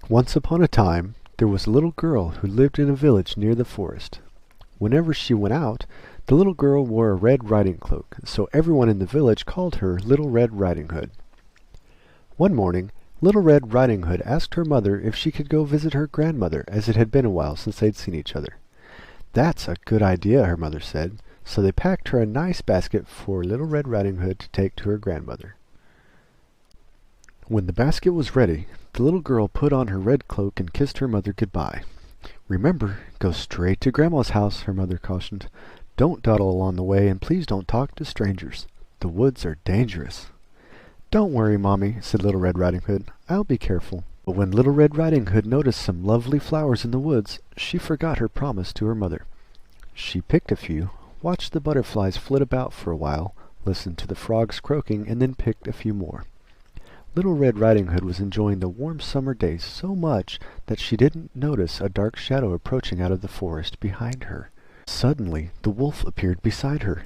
Once upon a time, there was a little girl who lived in a village near the forest. Whenever she went out, the little girl wore a red riding cloak, so everyone in the village called her Little Red Riding Hood. One morning, Little Red Riding Hood asked her mother if she could go visit her grandmother, as it had been a while since they'd seen each other. "That's a good idea," her mother said, so they packed her a nice basket for Little Red Riding Hood to take to her grandmother. When the basket was ready, the little girl put on her red cloak and kissed her mother goodbye. "Remember, go straight to Grandma's house," her mother cautioned. "Don't dawdle along the way, and please don't talk to strangers. The woods are dangerous." "Don't worry, Mommy," said Little Red Riding Hood. "I'll be careful." But when Little Red Riding Hood noticed some lovely flowers in the woods, she forgot her promise to her mother. She picked a few, watched the butterflies flit about for a while, listened to the frogs croaking, and then picked a few more. Little Red Riding Hood was enjoying the warm summer day so much that she didn't notice a dark shadow approaching out of the forest behind her. Suddenly, the wolf appeared beside her.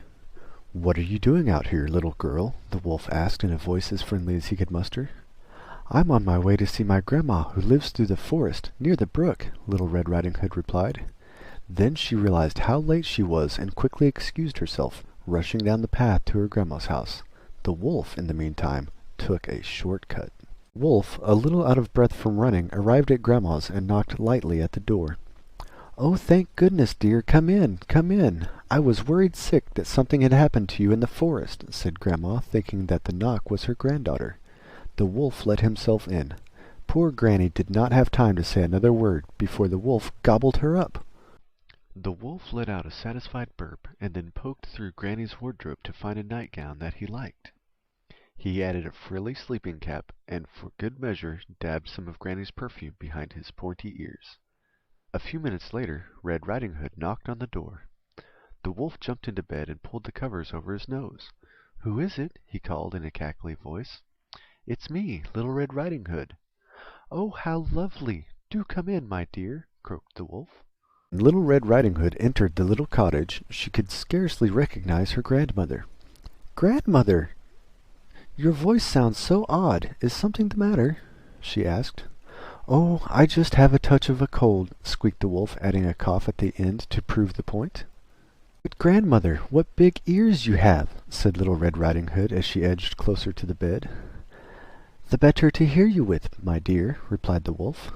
"What are you doing out here, little girl?" the wolf asked in a voice as friendly as he could muster. "I'm on my way to see my grandma, who lives through the forest, near the brook," Little Red Riding Hood replied. Then she realized how late she was and quickly excused herself, rushing down the path to her grandma's house. The wolf, in the meantime, took a shortcut. Wolf, a little out of breath from running, arrived at Grandma's and knocked lightly at the door. "Oh, thank goodness, dear, come in, come in. I was worried sick that something had happened to you in the forest," said Grandma, thinking that the knock was her granddaughter. The wolf let himself in. Poor Granny did not have time to say another word before the wolf gobbled her up. The wolf let out a satisfied burp and then poked through Granny's wardrobe to find a nightgown that he liked. He added a frilly sleeping cap, and for good measure dabbed some of Granny's perfume behind his pointy ears. A few minutes later, Red Riding Hood knocked on the door. The wolf jumped into bed and pulled the covers over his nose. "Who is it?" he called in a cackly voice. "It's me, Little Red Riding Hood." "Oh, how lovely! Do come in, my dear," croaked the wolf. When Little Red Riding Hood entered the little cottage, she could scarcely recognize her grandmother. "Grandmother! Your voice sounds so odd. Is something the matter?" she asked. "Oh, I just have a touch of a cold," squeaked the wolf, adding a cough at the end to prove the point. "But grandmother, what big ears you have," said Little Red Riding Hood as she edged closer to the bed. "The better to hear you with, my dear," replied the wolf.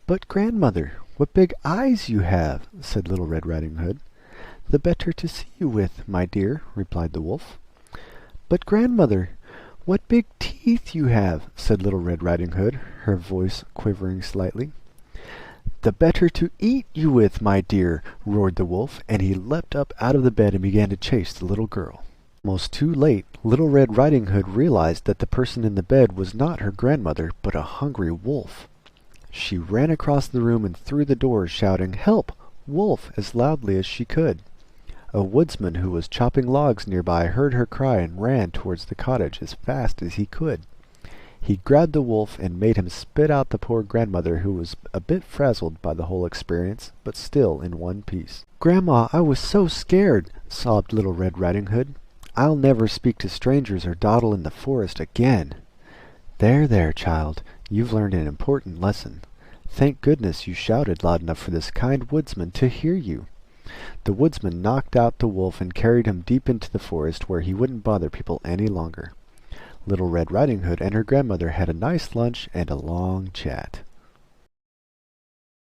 "But grandmother, what big eyes you have," said Little Red Riding Hood. "The better to see you with, my dear," replied the wolf. "But grandmother, what big teeth you have," said Little Red Riding Hood, her voice quivering slightly. "The better to eat you with, my dear," roared the wolf, and he leapt up out of the bed and began to chase the little girl. Almost too late, Little Red Riding Hood realized that the person in the bed was not her grandmother, but a hungry wolf. She ran across the room and through the door, shouting, "Help! Wolf!" as loudly as she could. A woodsman who was chopping logs nearby heard her cry and ran towards the cottage as fast as he could. He grabbed the wolf and made him spit out the poor grandmother, who was a bit frazzled by the whole experience, but still in one piece. "Grandma, I was so scared," sobbed Little Red Riding Hood. "I'll never speak to strangers or dawdle in the forest again." "There, there, child, you've learned an important lesson. Thank goodness you shouted loud enough for this kind woodsman to hear you." The woodsman knocked out the wolf and carried him deep into the forest, where he wouldn't bother people any longer. Little Red Riding Hood and her grandmother had a nice lunch and a long chat.